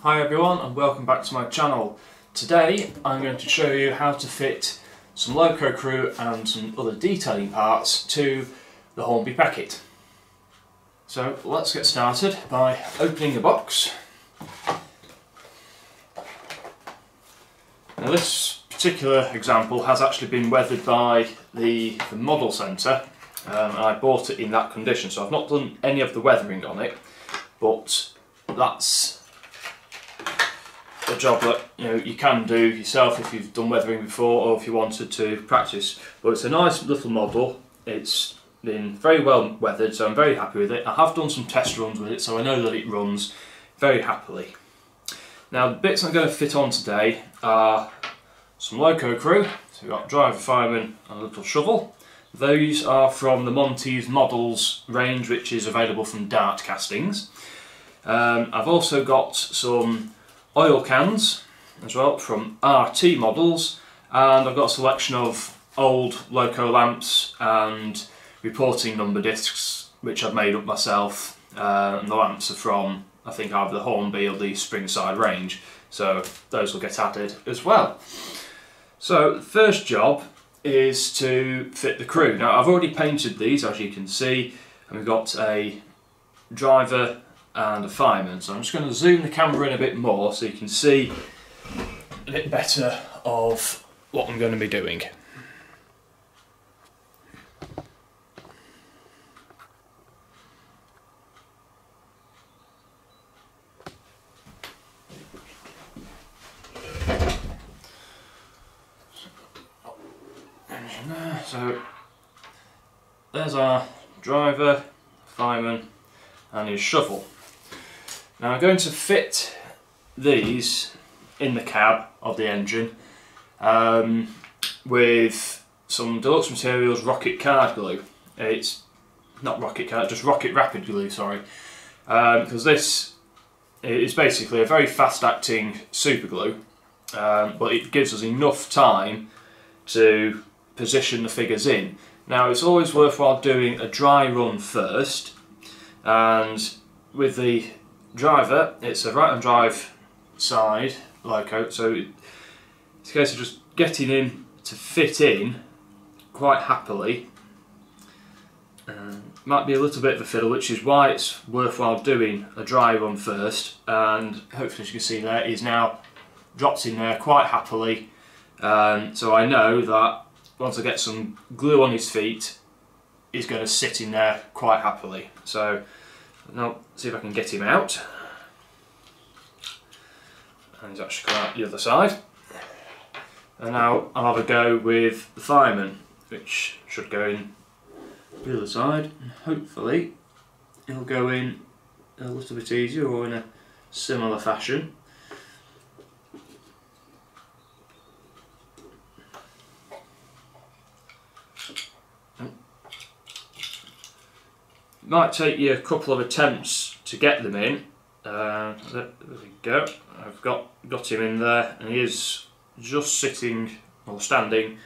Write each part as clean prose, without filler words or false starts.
Hi everyone and welcome back to my channel. Today I'm going to show you how to fit some loco crew and some other detailing parts to the Hornby Pecket. So let's get started by opening the box. Now this particular example has actually been weathered by the model centre. I bought it in that condition, so I've not done any of the weathering on it, but that's a job that you can do yourself if you've done weathering before or if you wanted to practice. But it's a nice little model. It's been very well weathered, so I'm very happy with it. I have done some test runs with it, so I know that it runs very happily. Now the bits I'm going to fit on today are some loco crew. So we've got driver, fireman and a little shovel. Those are from the Monty's Models range, which is available from Dart Castings. I've also got some oil cans as well from RT Models, and I've got a selection of old loco lamps and reporting number discs which I've made up myself, and the lamps are from I think either the Hornby or the Springside range, so those will get added as well. So the first job is to fit the crew. Now I've already painted these, as you can see, and we've got a driver and a fireman, so I'm just going to zoom the camera in a bit more so you can see a bit better of what I'm going to be doing. So there's our driver, fireman and his shovel. Now I'm going to fit these in the cab of the engine with some deluxe materials rocket card glue. It's not rocket card, just rocket rapid glue, sorry, because this is basically a very fast acting super glue, but it gives us enough time to position the figures in. Now it's always worthwhile doing a dry run first, and with the driver it's a right hand drive side loco, so it's a case of just getting in to fit in quite happily. Might be a little bit of a fiddle, which is why it's worthwhile doing a dry run first, and hopefully as you can see there he's now dropped in there quite happily, so I know that once I get some glue on his feet he's going to sit in there quite happily. So now see if I can get him out, and he's actually come out the other side. And now I'll have a go with the fireman, which should go in the other side, and hopefully he'll go in a little bit easier or in a similar fashion. Might take you a couple of attempts to get them in. There we go. I've got him in there, and he is just sitting or standing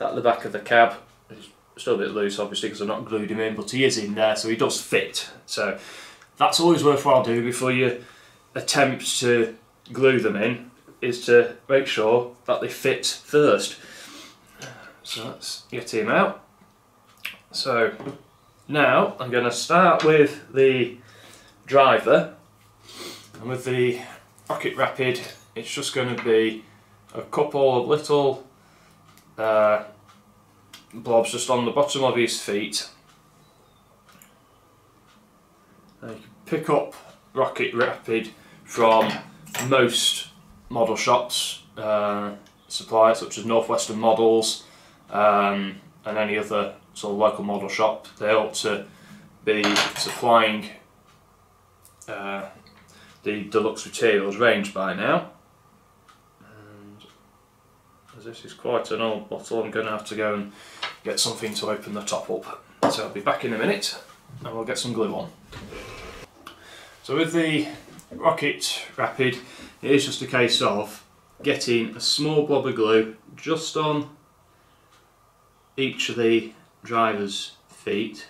at the back of the cab. He's still a bit loose, obviously, because I've not glued him in, but he is in there, so he does fit. So that's always worthwhile doing before you attempt to glue them in, is to make sure that they fit first. So let's get him out. So now I'm going to start with the driver, and with the rocket rapid it's just going to be a couple of little blobs just on the bottom of his feet. Now you can pick up rocket rapid from most model shops, suppliers such as Northwestern Models and any other sort of local model shop. They ought to be supplying the deluxe materials range by now. And as this is quite an old bottle, I'm going to have to go and get something to open the top up. So I'll be back in a minute and we'll get some glue on. So with the rocket rapid, it is just a case of getting a small blob of glue just on each of the driver's feet.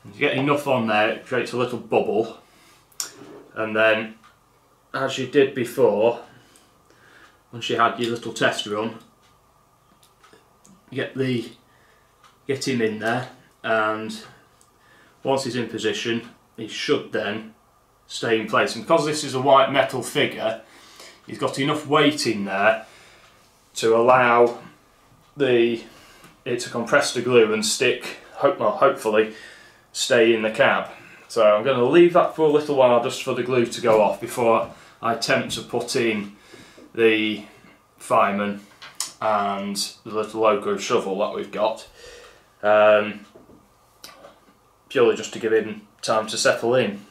And to get enough on there, it creates a little bubble, and then as you did before, once you had your little test run, get him in there, and once he's in position, he should then stay in place. And because this is a white metal figure, he's got enough weight in there to allow it to compress the glue and stick, hopefully stay in the cab. So I'm going to leave that for a little while just for the glue to go off before I attempt to put in the fireman and the little loco shovel that we've got, purely just to give him time to settle in.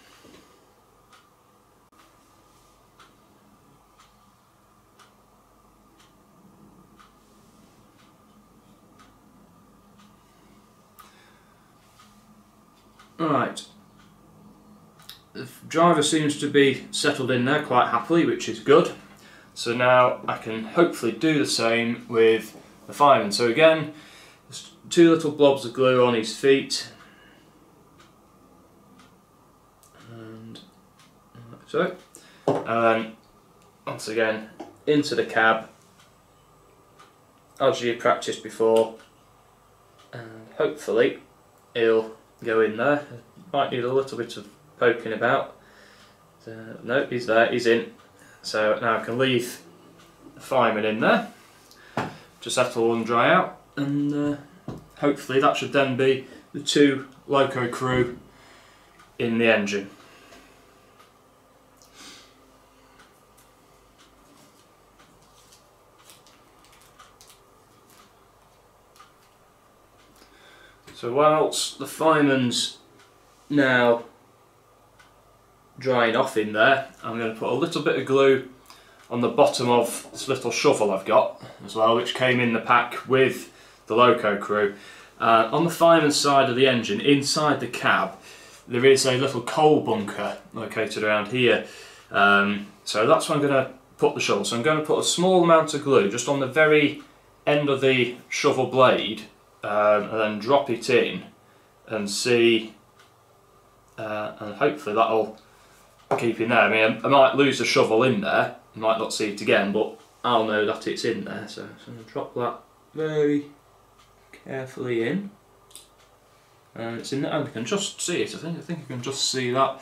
Right, the driver seems to be settled in there quite happily, which is good. So now I can hopefully do the same with the fireman. So again, there's 2 little blobs of glue on his feet, and like so, and then once again into the cab as you practiced before, and hopefully he'll go in there. Might need a little bit of poking about. No, he's there, he's in. So now I can leave the fireman in there to settle and dry out, and hopefully that should then be the 2 loco crew in the engine. So whilst the fireman's now drying off in there, I'm going to put a little bit of glue on the bottom of this little shovel I've got as well, which came in the pack with the loco crew. On the fireman's side of the engine, inside the cab, there is a little coal bunker located around here. So that's where I'm going to put the shovel. So I'm going to put a small amount of glue just on the very end of the shovel blade, and then drop it in and see, and hopefully that'll keep in there. I mean, I might lose the shovel in there, I might not see it again, but I'll know that it's in there. So I'm going to drop that very carefully in, and it's in there, and I can just see it. I think you can just see that.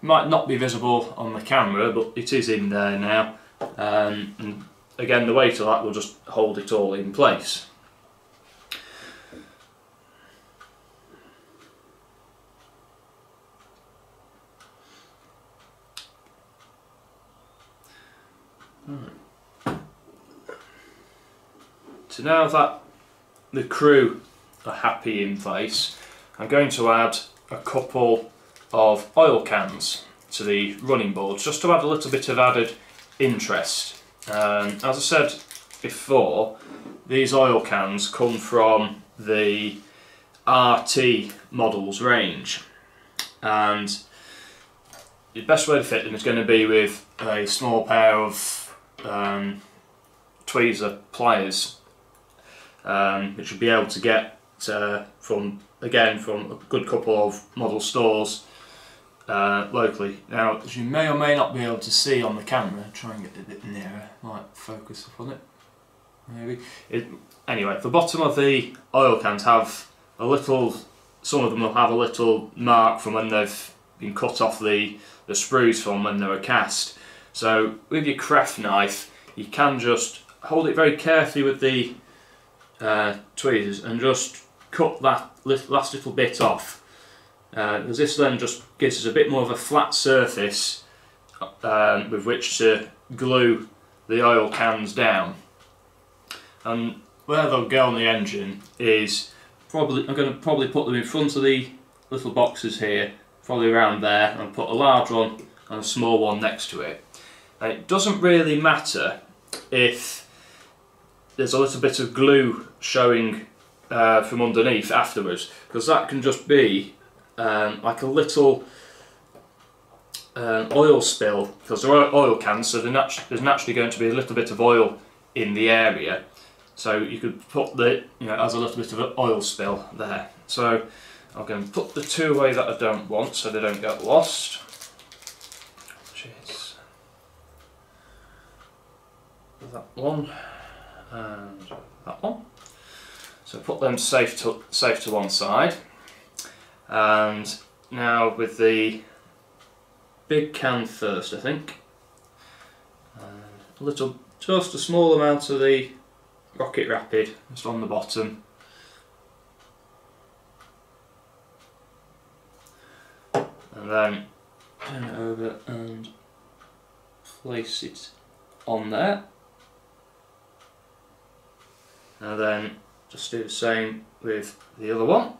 It might not be visible on the camera, but it is in there now, and again the weight of that will just hold it all in place. So now that the crew are happy in place, I'm going to add a couple of oil cans to the running boards, just to add a little bit of added interest. As I said before, these oil cans come from the RT models range, and the best way to fit them is going to be with a small pair of tweezer pliers, which you'll be able to get from a good couple of model stores locally. Now, as you may or may not be able to see on the camera, try and get a bit nearer, might focus up on it, maybe. Anyway, the bottom of the oil cans have a little, some of them will have a little mark from when they've been cut off the sprues from when they were cast. So with your craft knife, you can just hold it very carefully with the tweezers and just cut that last little bit off, because this then just gives us a bit more of a flat surface with which to glue the oil cans down. And where they'll go on the engine is I'm going to probably put them in front of the little boxes here, probably around there, and put a large one and a small one next to it. And it doesn't really matter if there's a little bit of glue showing from underneath afterwards, because that can just be like a little oil spill, because they're oil cans, so there's naturally going to be a little bit of oil in the area, so you could put as a little bit of an oil spill there. So I'm going to put the 2 away that I don't want so they don't get lost, which is that one and that one. So put them safe to one side. And now with the big can first, I think. Just a small amount of the Rocket Rapid just on the bottom. And then turn it over and place it on there. And then just do the same with the other one.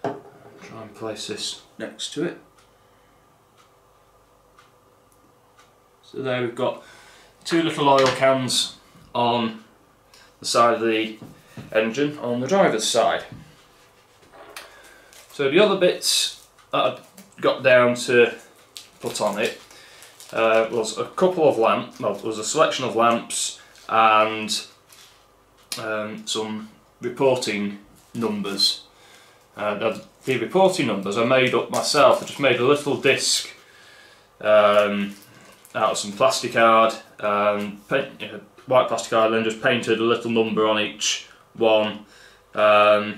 Try and place this next to it. So there we've got two little oil cans on the side of the engine on the driver's side. So the other bits that I got down to put on it was a couple of lamps, well, there was a selection of lamps and some reporting numbers. The reporting numbers I made up myself. I just made a little disc out of some plastic card, white plastic card, and then just painted a little number on each one for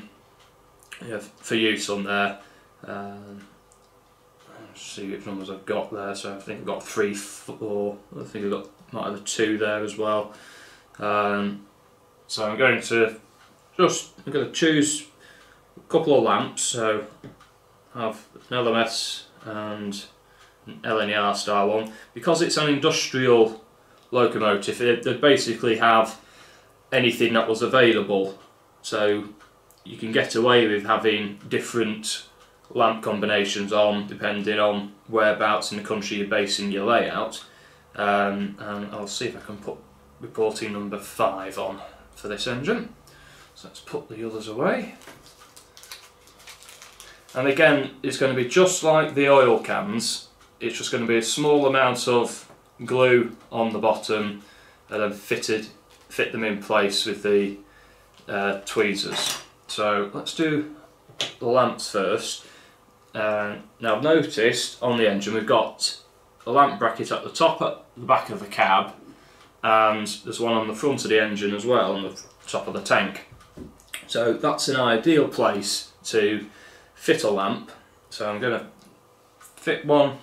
use on there. Let's see which numbers I've got there. So I think I've got 3, 4. I think I've got might have a 2 there as well. So I'm going to choose a couple of lamps. So I have an LMS and an LNER style one. Because it's an industrial locomotive, they basically have anything that was available. So you can get away with having different lamp combinations on depending on whereabouts in the country you're basing your layout. And I'll see if I can put reporting number 5 on for this engine. So let's put the others away. And again, it's going to be just like the oil cans. It's just going to be a small amount of glue on the bottom and then fit them in place with the tweezers. So let's do the lamps first. Now I've noticed on the engine we've got a lamp bracket at the top, at the back of the cab, and there's one on the front of the engine as well, on the top of the tank. So that's an ideal place to fit a lamp. So I'm going to fit one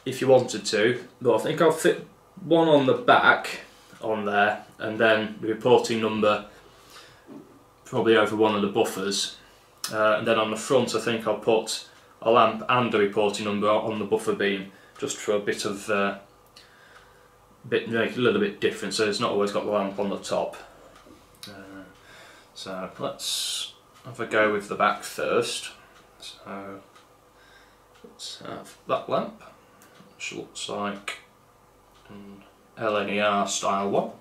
if you wanted to, but I think I'll fit one on the back on there, and then the reporting number probably over one of the buffers. And then on the front I think I'll put a lamp and a reporting number on the buffer beam, just for a bit of make it a little bit different, so it's not always got the lamp on the top. So let's have a go with the back first. So let's have that lamp, which looks like an LNER style one.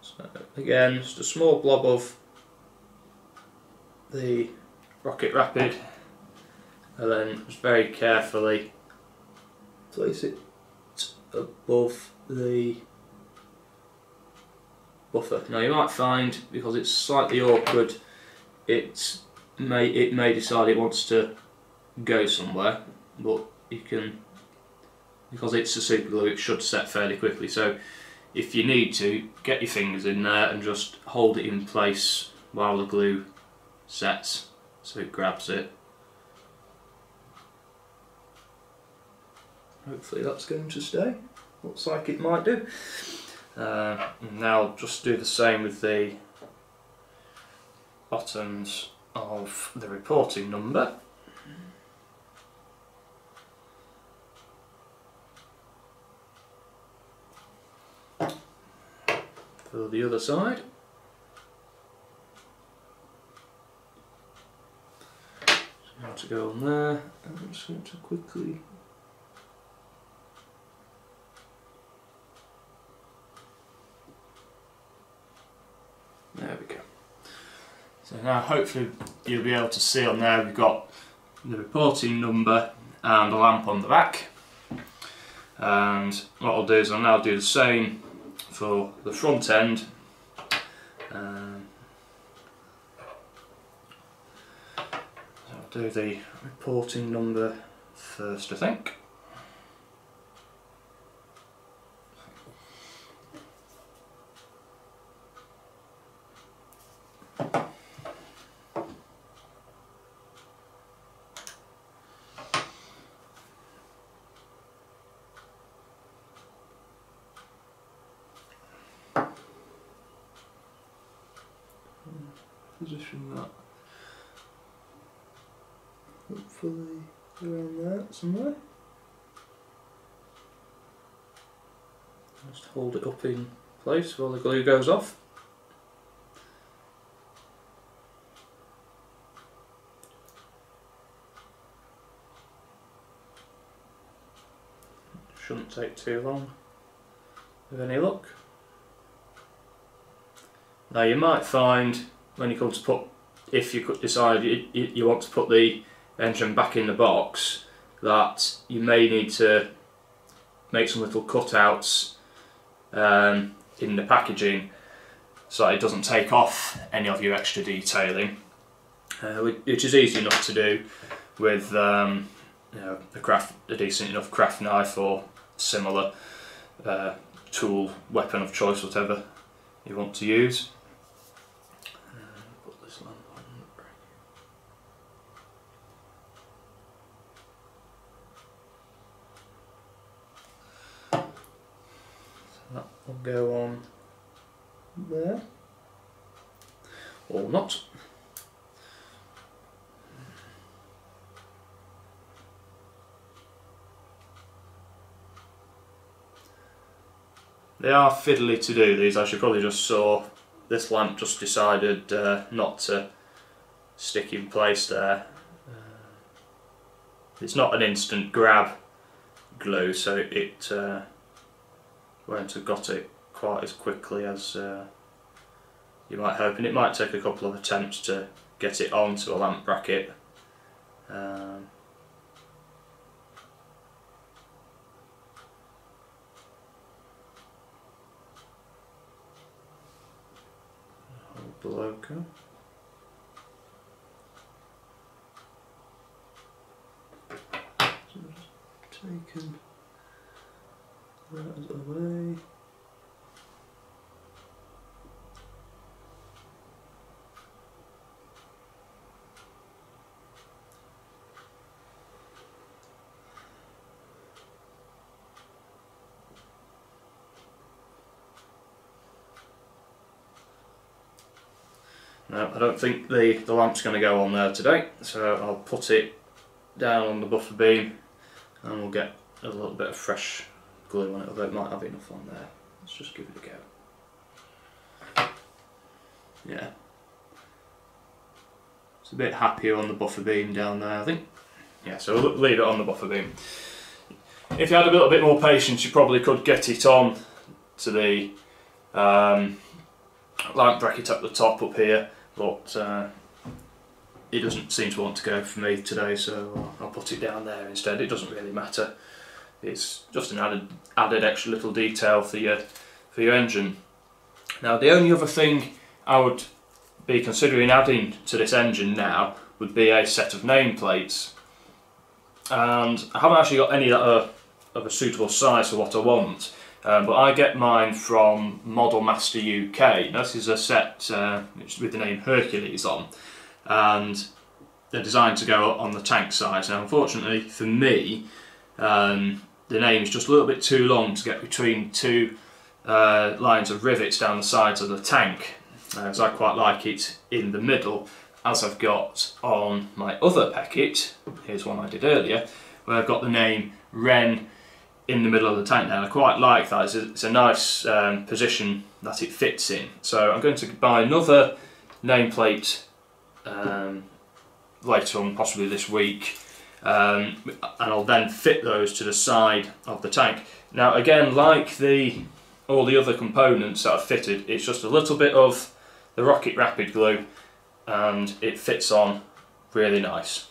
So again, just a small blob of the Rocket Rapid, and then just very carefully place it above the buffer. Now you might find, because it's slightly awkward, it may decide it wants to go somewhere, but you can, because it's a super glue, it should set fairly quickly. So if you need to, get your fingers in there and just hold it in place while the glue sets, so it grabs it. Hopefully that's going to stay. Looks like it might do. Now I'll just do the same with the bottoms of the reporting number. For the other side. To go on there, I'm just going to quickly there we go. So now hopefully you'll be able to see on there we've got the reporting number and a lamp on the back. And what I'll do is I'll now do the same for the front end. do the reporting number first, I think. Position that hopefully around there somewhere. Just hold it up in place while the glue goes off. Shouldn't take too long with any luck. Now you might find when you come to put, if you could decide you want to put the engine back in the box, that you may need to make some little cutouts in the packaging so that it doesn't take off any of your extra detailing, which is easy enough to do with you know, a decent enough craft knife or similar tool, weapon of choice, whatever you want to use. Put this lamp on. So that will go on there, or not. They are fiddly to do these, as you probably just saw. This lamp just decided not to stick in place there. It's not an instant grab glue, so it won't have got it quite as quickly as you might hope, and it might take a couple of attempts to get it onto a lamp bracket. The logo. So just taken that away. No, I don't think the lamp's going to go on there today, so I'll put it down on the buffer beam and we'll get a little bit of fresh glue on it, although it might have enough on there. Let's just give it a go. Yeah. It's a bit happier on the buffer beam down there, I think. Yeah, so we'll leave it on the buffer beam. If you had a little bit more patience, you probably could get it on to the lamp bracket at the top up here, but it doesn't seem to want to go for me today, so I'll put it down there instead. It doesn't really matter. It's just an added extra little detail for your engine. Now, the only other thing I would be considering adding to this engine now would be a set of nameplates, and I haven't actually got any that are of a suitable size for what I want. But I get mine from Model Master UK. Now, this is a set with the name Hercules on, and they're designed to go on the tank size. Now, unfortunately for me, the name is just a little bit too long to get between two lines of rivets down the sides of the tank, as I quite like it in the middle, as I've got on my other Pecket. Here's one I did earlier, where I've got the name Wren in the middle of the tank now. I quite like that. It's a nice position that it fits in. So I'm going to buy another nameplate later on, possibly this week, and I'll then fit those to the side of the tank. Now, again, like all the other components that I've fitted, it's just a little bit of the Rocket Rapid glue and it fits on really nice.